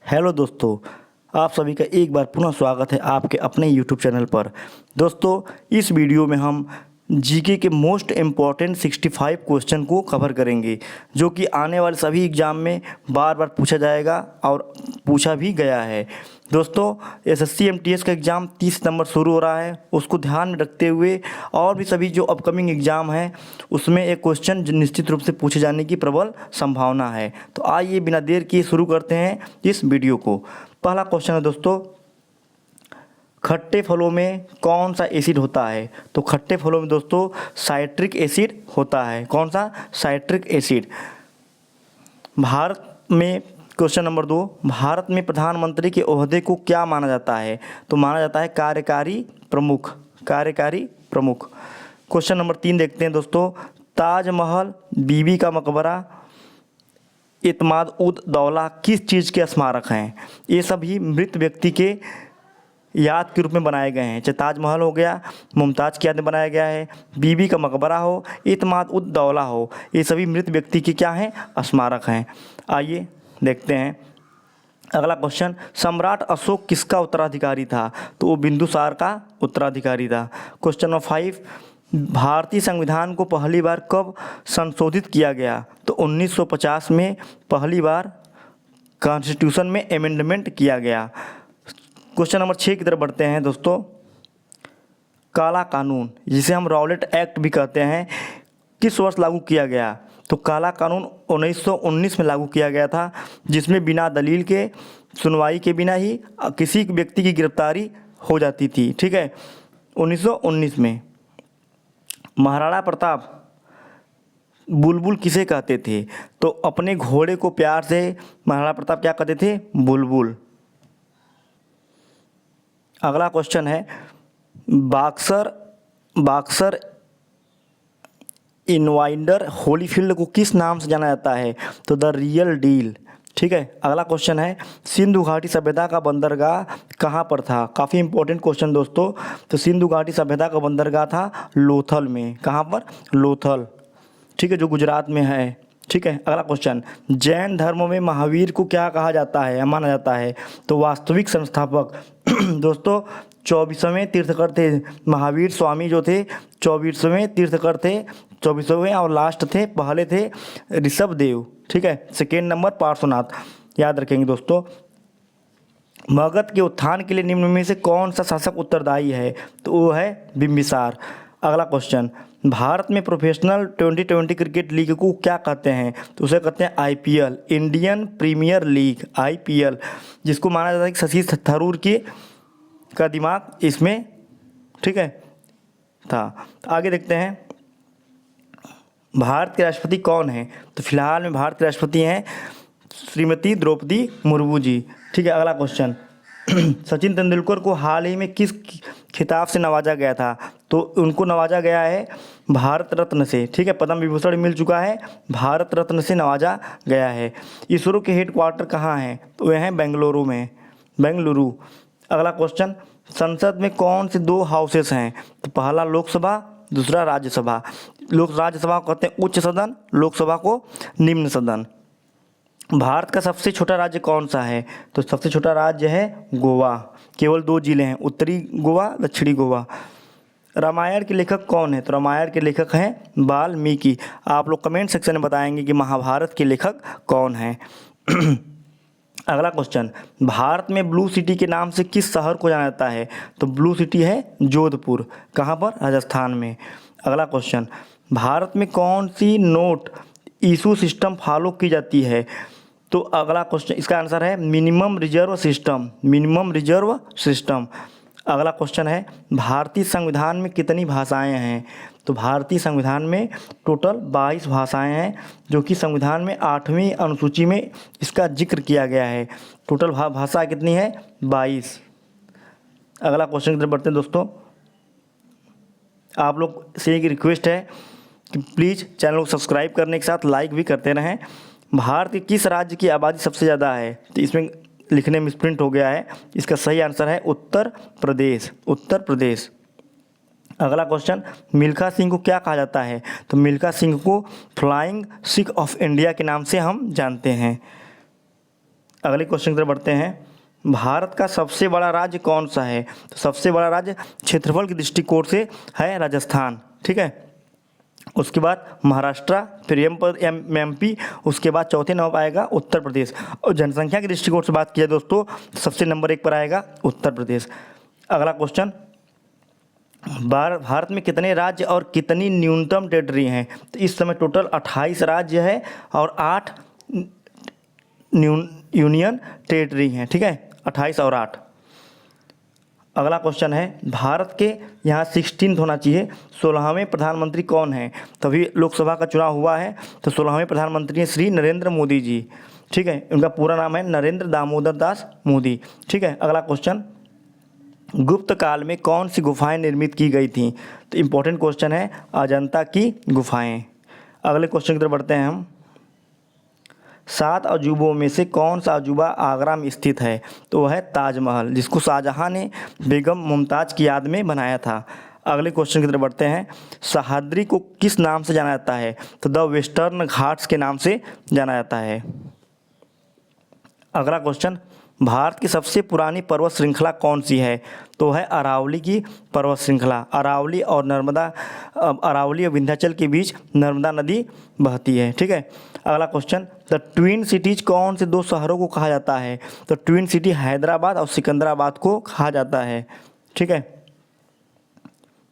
Hello दोस्तों, आप सभी का एक बार पुनः स्वागत है आपके अपने यूट्यूब चैनल पर। दोस्तों, इस वीडियो में हम जीके के मोस्ट इम्पॉर्टेंट 65 क्वेश्चन को कवर करेंगे, जो कि आने वाले सभी एग्ज़ाम में बार बार पूछा जाएगा और पूछा भी गया है। दोस्तों, एसएससी एमटीएस का एग्ज़ाम 30 सितंबर शुरू हो रहा है। उसको ध्यान में रखते हुए और भी सभी जो अपकमिंग एग्ज़ाम हैं उसमें एक क्वेश्चन निश्चित रूप से पूछे जाने की प्रबल संभावना है। तो आइए बिना देर किए शुरू करते हैं इस वीडियो को। पहला क्वेश्चन है दोस्तों, खट्टे फलों में कौन सा एसिड होता है? तो खट्टे फलों में दोस्तों साइट्रिक एसिड होता है। कौन सा? Citric acid. भारत में क्वेश्चन नंबर 2, भारत में प्रधानमंत्री के ओहदे को क्या माना जाता है? तो माना जाता है कार्यकारी प्रमुख। कार्यकारी प्रमुख। क्वेश्चन नंबर 3 देखते हैं दोस्तों, ताजमहल, बीबी का मकबरा, इत्माद उद दौला किस चीज़ के स्मारक हैं? ये सभी मृत व्यक्ति के याद के रूप में बनाए गए हैं। चाहे ताजमहल हो गया, मुमताज़ की याद में बनाया गया है, बीबी का मकबरा हो, इत्माद उद दौला हो, ये सभी मृत व्यक्ति के क्या हैं? स्मारक हैं। आइए देखते हैं अगला क्वेश्चन, सम्राट अशोक किसका उत्तराधिकारी था? तो वो बिंदुसार का उत्तराधिकारी था। क्वेश्चन नंबर 5, भारतीय संविधान को पहली बार कब संशोधित किया गया? तो 1950 में पहली बार कॉन्स्टिट्यूशन में अमेंडमेंट किया गया। क्वेश्चन नंबर 6 की तरफ बढ़ते हैं दोस्तों, काला कानून, जिसे हम रॉलेट एक्ट भी कहते हैं, किस वर्ष लागू किया गया? तो काला कानून 1919 में लागू किया गया था, जिसमें बिना दलील के, सुनवाई के बिना ही किसी व्यक्ति की गिरफ्तारी हो जाती थी। ठीक है, 1919 में। महाराणा प्रताप बुलबुल किसे कहते थे? तो अपने घोड़े को प्यार से महाराणा प्रताप क्या कहते थे? बुलबुल। अगला क्वेश्चन है, बॉक्सर इनवाइडर होलीफील्ड को किस नाम से जाना जाता है? तो द रियल डील। ठीक है, अगला क्वेश्चन है, सिंधु घाटी सभ्यता का बंदरगाह कहाँ पर था? काफ़ी इंपॉर्टेंट क्वेश्चन दोस्तों। तो सिंधु घाटी सभ्यता का बंदरगाह था लोथल में। कहाँ पर? लोथल। ठीक है, जो गुजरात में है। ठीक है, अगला क्वेश्चन, जैन धर्म में महावीर को क्या कहा जाता है या माना जाता है? तो वास्तविक संस्थापक। दोस्तों, 24वें तीर्थकर थे महावीर स्वामी, जो थे 24वें तीर्थकर थे, 24वें और लास्ट थे, पहले थे ऋषभ देव। ठीक है, सेकेंड नंबर पार्श्वनाथ। याद रखेंगे दोस्तों। मगध के उत्थान के लिए निम्न में से कौन सा शासक उत्तरदायी है? तो वो है बिंबिसार। अगला क्वेश्चन, भारत में प्रोफेशनल 2020 क्रिकेट लीग को क्या कहते हैं? तो उसे कहते हैं IPL, Indian Premier League, IPL, जिसको माना जाता है कि शशि थरूर का दिमाग इसमें, ठीक है, था। आगे देखते हैं, भारत के राष्ट्रपति कौन है? तो फिलहाल में भारत के राष्ट्रपति हैं श्रीमती द्रौपदी मुर्मू जी। ठीक है, अगला क्वेश्चन, सचिन तेंदुलकर को हाल ही में किस खिताब से नवाजा गया था? तो उनको नवाजा गया है भारत रत्न से। ठीक है, पद्म विभूषण मिल चुका है, भारत रत्न से नवाजा गया है। इसरो के हेडक्वार्टर कहाँ हैं? तो वे हैं बेंगलुरु में, बेंगलुरु। अगला क्वेश्चन, संसद में कौन से 2 हाउसेस हैं? तो पहला लोकसभा, दूसरा राज्यसभा। राज्यसभा को कहते हैं उच्च सदन, लोकसभा को निम्न सदन। भारत का सबसे छोटा राज्य कौन सा है? तो सबसे छोटा राज्य है गोवा, केवल 2 जिले हैं, उत्तरी गोवा, दक्षिणी गोवा। रामायण के लेखक कौन है? तो रामायण के लेखक हैं वाल्मीकि। आप लोग कमेंट सेक्शन में बताएंगे कि महाभारत के लेखक कौन हैं। अगला क्वेश्चन, भारत में ब्लू सिटी के नाम से किस शहर को जाना जाता है? तो ब्लू सिटी है जोधपुर। कहाँ पर? राजस्थान में। अगला क्वेश्चन, भारत में कौन सी नोट इशू सिस्टम फॉलो की जाती है? तो अगला क्वेश्चन, इसका आंसर है minimum reserve system, minimum reserve system. अगला क्वेश्चन है, भारतीय संविधान में कितनी भाषाएं हैं? तो भारतीय संविधान में टोटल 22 भाषाएं हैं, जो कि संविधान में 8वीं अनुसूची में इसका जिक्र किया गया है। टोटल भाषा कितनी है? 22। अगला क्वेश्चन की तरफ बढ़ते हैं दोस्तों। आप लोग से एक रिक्वेस्ट है कि प्लीज़ चैनल को सब्सक्राइब करने के साथ लाइक भी करते रहें। भारत के किस राज्य की आबादी सबसे ज़्यादा है? तो इसमें लिखने में प्रिंट हो गया है, इसका सही आंसर है उत्तर प्रदेश, उत्तर प्रदेश। अगला क्वेश्चन, मिल्खा सिंह को क्या कहा जाता है? तो मिल्खा सिंह को फ्लाइंग सिख ऑफ इंडिया के नाम से हम जानते हैं। अगले क्वेश्चन की तरफ बढ़ते हैं। भारत का सबसे बड़ा राज्य कौन सा है? तो सबसे बड़ा राज्य क्षेत्रफल के दृष्टिकोण से है राजस्थान, ठीक है। उसके बाद महाराष्ट्र, फिर एमपी, उसके बाद चौथे नंबर पर आएगा उत्तर प्रदेश। और जनसंख्या के दृष्टिकोण से बात किया दोस्तों, सबसे नंबर 1 पर आएगा उत्तर प्रदेश। अगला क्वेश्चन, भारत में कितने राज्य और कितनी न्यूनतम टेरिटरी हैं? तो इस समय टोटल 28 राज्य है और 8 यूनियन टेरिटरी हैं, ठीक है, 28 और 8। अगला क्वेश्चन है, भारत के यहाँ 16th होना चाहिए, 16वें प्रधानमंत्री कौन हैं? तभी लोकसभा का चुनाव हुआ है, तो 16वें प्रधानमंत्री हैं श्री नरेंद्र मोदी जी, ठीक है। उनका पूरा नाम है नरेंद्र दामोदर दास मोदी, ठीक है। अगला क्वेश्चन, गुप्त काल में कौन सी गुफाएं निर्मित की गई थीं? तो इम्पोर्टेंट क्वेश्चन है, अजंता की गुफाएं। अगले क्वेश्चन की तरफ बढ़ते हैं हम। 7 अजूबों में से कौन सा अजूबा आगरा में स्थित है? तो वह है ताजमहल, जिसको शाहजहां ने बेगम मुमताज़ की याद में बनाया था। अगले क्वेश्चन की तरफ बढ़ते हैं। सह्याद्री को किस नाम से जाना जाता है? तो द वेस्टर्न घाट्स के नाम से जाना जाता है। अगला क्वेश्चन, भारत की सबसे पुरानी पर्वत श्रृंखला कौन सी है? तो है अरावली की पर्वत श्रृंखला। अरावली और विंध्याचल के बीच नर्मदा नदी बहती है, ठीक है। अगला क्वेश्चन, द ट्विन सिटीज कौन से 2 शहरों को कहा जाता है? तो ट्विन सिटी हैदराबाद और सिकंदराबाद को कहा जाता है, ठीक है।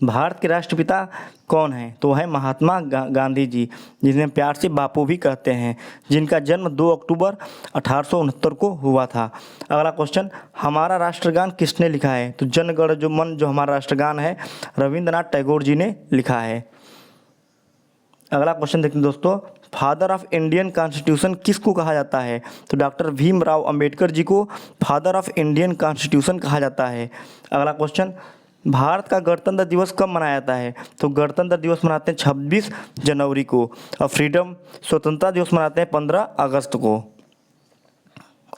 भारत के राष्ट्रपिता कौन है? तो है महात्मा गांधी जी, जिन्हें प्यार से बापू भी कहते हैं, जिनका जन्म 2 अक्टूबर 1869 को हुआ था। अगला क्वेश्चन, हमारा राष्ट्रगान किसने लिखा है? तो जन गण जो मन जो हमारा राष्ट्रगान है, रविंद्रनाथ टैगोर जी ने लिखा है। अगला क्वेश्चन देखते हैं दोस्तों, फादर ऑफ इंडियन कॉन्स्टिट्यूशन किसको कहा जाता है? तो डॉक्टर भीमराव अंबेडकर जी को फादर ऑफ इंडियन कॉन्स्टिट्यूशन कहा जाता है। अगला क्वेश्चन, भारत का गणतंत्र दिवस कब मनाया जाता है? तो गणतंत्र दिवस मनाते हैं 26 जनवरी को, और स्वतंत्रता दिवस मनाते हैं 15 अगस्त को।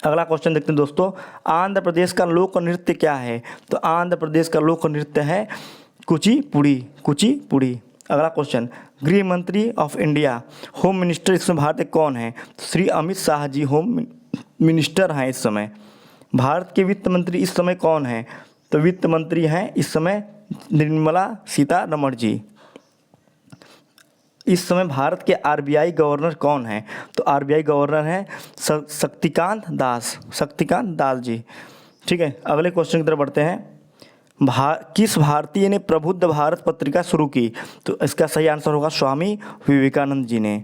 अगला क्वेश्चन देखते हैं दोस्तों, आंध्र प्रदेश का लोक नृत्य क्या है? तो आंध्र प्रदेश का लोक नृत्य है कुचिपुड़ी। अगला क्वेश्चन, गृह मंत्री ऑफ इंडिया, होम मिनिस्टर इस समय भारत के कौन है? तो श्री अमित शाह जी होम मिनिस्टर हैं इस समय। भारत के वित्त मंत्री इस समय कौन है? तो वित्त मंत्री हैं इस समय निर्मला सीतारमण जी। इस समय भारत के आरबीआई गवर्नर कौन हैं? तो आरबीआई गवर्नर हैं शक्तिकांत दास जी, ठीक है। अगले क्वेश्चन की तरफ बढ़ते हैं। किस भारतीय ने प्रबुद्ध भारत पत्रिका शुरू की? तो इसका सही आंसर होगा स्वामी विवेकानंद जी ने।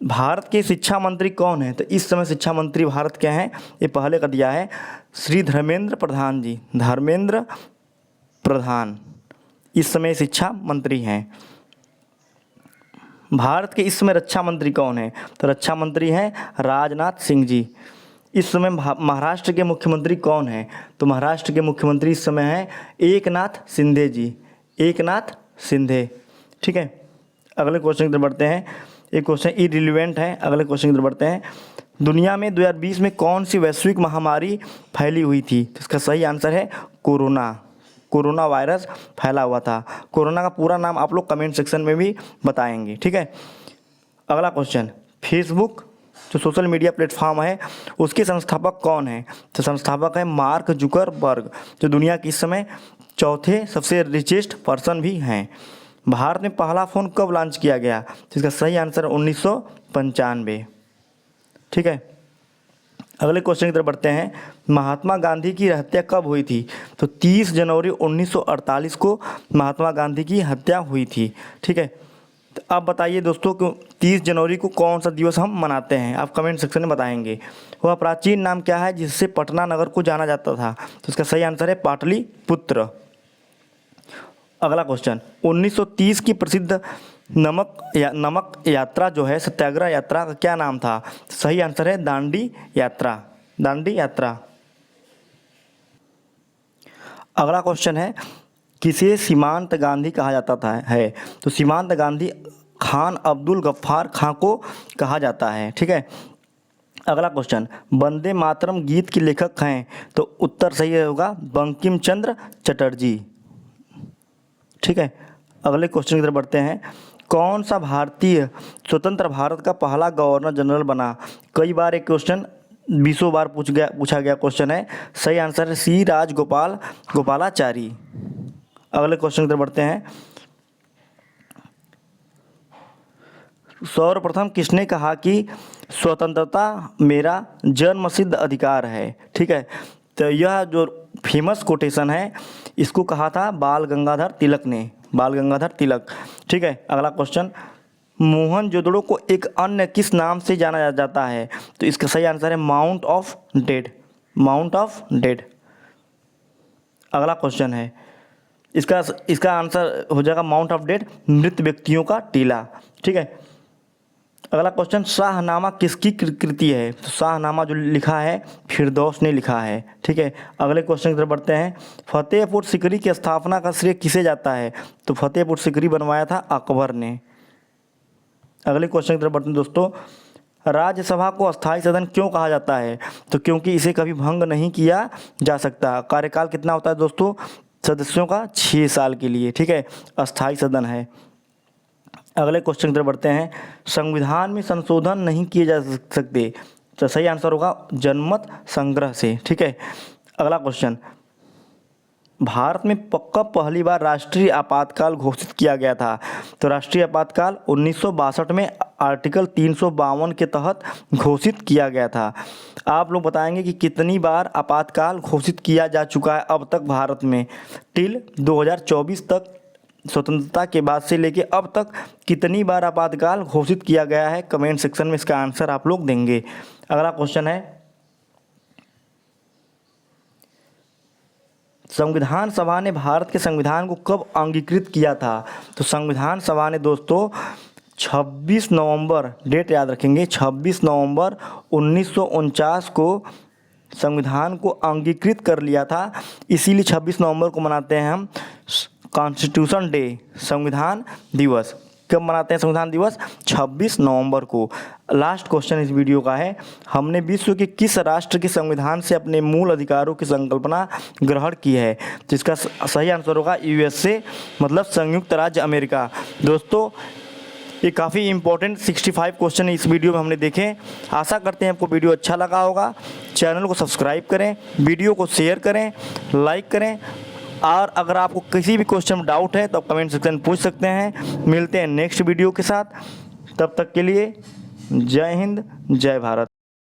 भारत के शिक्षा मंत्री कौन है? तो इस समय शिक्षा मंत्री भारत के हैं, ये पहले का दिया है, श्री धर्मेंद्र प्रधान जी। धर्मेंद्र प्रधान इस समय शिक्षा मंत्री हैं। भारत के इस समय रक्षा मंत्री कौन है? तो रक्षा मंत्री हैं राजनाथ सिंह जी। इस समय महाराष्ट्र के मुख्यमंत्री कौन हैं? तो महाराष्ट्र के मुख्यमंत्री इस समय हैं एकनाथ शिंदे जी, एकनाथ शिंदे, ठीक है। अगले क्वेश्चन की तरफ बढ़ते हैं। एक क्वेश्चन इररिलेवेंट है। अगले क्वेश्चन की तरफ बढ़ते हैं। दुनिया में 2020 में कौन सी वैश्विक महामारी फैली हुई थी? तो इसका सही आंसर है कोरोना वायरस फैला हुआ था। कोरोना का पूरा नाम आप लोग कमेंट सेक्शन में भी बताएंगे, ठीक है। अगला क्वेश्चन, फेसबुक जो सोशल मीडिया प्लेटफॉर्म है उसके संस्थापक कौन है? तो संस्थापक है मार्क जुकरबर्ग, जो दुनिया के इस समय 4थे सबसे रिचेस्ट पर्सन भी हैं। भारत में पहला फ़ोन कब लॉन्च किया गया? तो इसका सही आंसर 1995, ठीक है। अगले क्वेश्चन की तरफ बढ़ते हैं। महात्मा गांधी की हत्या कब हुई थी? तो 30 जनवरी 1948 को महात्मा गांधी की हत्या हुई थी, ठीक है। तो अब बताइए दोस्तों कि 30 जनवरी को कौन सा दिवस हम मनाते हैं? आप कमेंट सेक्शन में बताएंगे। वह प्राचीन नाम क्या है जिससे पटना नगर को जाना जाता था? तो इसका सही आंसर है पाटलिपुत्र। अगला क्वेश्चन, 1930 की प्रसिद्ध नमक यात्रा जो है, सत्याग्रह यात्रा का क्या नाम था? सही आंसर है दांडी यात्रा। अगला क्वेश्चन है, किसे सीमांत गांधी कहा जाता है? तो सीमांत गांधी खान अब्दुल गफ्फार खां को कहा जाता है, ठीक है। अगला क्वेश्चन, वंदे मातरम गीत के लेखक हैं? तो उत्तर सही होगा बंकिम चंद्र चटर्जी, ठीक है। अगले क्वेश्चन की तरफ बढ़ते हैं। कौन सा भारतीय स्वतंत्र भारत का पहला गवर्नर जनरल बना? कई बार एक क्वेश्चन 20 बार पूछा गया क्वेश्चन है। सही आंसर है सी, गोपालाचारी। अगले क्वेश्चन की तरफ बढ़ते हैं। सर्वप्रथम किसने कहा कि स्वतंत्रता मेरा जन्मसिद्ध अधिकार है? ठीक है, तो यह जो फेमस कोटेशन है इसको कहा था बाल गंगाधर तिलक ने, बाल गंगाधर तिलक। ठीक है, अगला क्वेश्चन, मोहनजोदड़ो को एक अन्य किस नाम से जाना जाता है? तो इसका सही आंसर है mount of dead, mount of dead. अगला क्वेश्चन है, इसका आंसर हो जाएगा माउंट ऑफ डेड, मृत व्यक्तियों का टीला। ठीक है, अगला क्वेश्चन, शाहनामा किसकी कृति है? तो शाहनामा जो लिखा है फिरदौस ने लिखा है। ठीक है, अगले क्वेश्चन की तरफ बढ़ते हैं। फतेहपुर सिकरी की स्थापना का श्रेय किसे जाता है? तो फतेहपुर सिकरी बनवाया था अकबर ने। अगले क्वेश्चन की तरफ बढ़ते हैं दोस्तों। राज्यसभा को अस्थायी सदन क्यों कहा जाता है? तो क्योंकि इसे कभी भंग नहीं किया जा सकता। कार्यकाल कितना होता है दोस्तों? सदस्यों का 6 साल के लिए। ठीक है, अस्थायी सदन है। अगले क्वेश्चन की तरफ बढ़ते हैं। संविधान में संशोधन नहीं किए जा सकते, तो सही आंसर होगा जनमत संग्रह से। ठीक है, अगला क्वेश्चन, भारत में कब पहली बार राष्ट्रीय आपातकाल घोषित किया गया था? तो राष्ट्रीय आपातकाल 1962 में आर्टिकल 352 के तहत घोषित किया गया था। आप लोग बताएंगे कि कितनी बार आपातकाल घोषित किया जा चुका है अब तक भारत में, टिल 2024 तक, स्वतंत्रता के बाद से लेके अब तक कितनी बार आपातकाल घोषित किया गया है? कमेंट सेक्शन में इसका आंसर आप लोग देंगे। अगला क्वेश्चन है, संविधान सभा ने भारत के संविधान को कब अंगीकृत किया था? तो संविधान सभा ने दोस्तों 26 नवंबर, डेट याद रखेंगे, 26 नवंबर 1949 को संविधान को अंगीकृत कर लिया था। इसीलिए 26 नवंबर को मनाते हैं हम कॉन्स्टिट्यूशन डे, संविधान दिवस। कब मनाते हैं संविधान दिवस? 26 नवंबर को। लास्ट क्वेश्चन इस वीडियो का है, हमने विश्व के किस राष्ट्र के संविधान से अपने मूल अधिकारों की संकल्पना ग्रहण की है? तो इसका सही आंसर होगा यूएसए, मतलब संयुक्त राज्य अमेरिका। दोस्तों ये काफ़ी इंपॉर्टेंट 65 क्वेश्चन इस वीडियो में हमने देखे। आशा करते हैं आपको वीडियो अच्छा लगा होगा। चैनल को सब्सक्राइब करें, वीडियो को शेयर करें, लाइक करें, और अगर आपको किसी भी क्वेश्चन में डाउट है तो आप कमेंट सेक्शन में पूछ सकते हैं। मिलते हैं नेक्स्ट वीडियो के साथ, तब तक के लिए जय हिंद, जय भारत।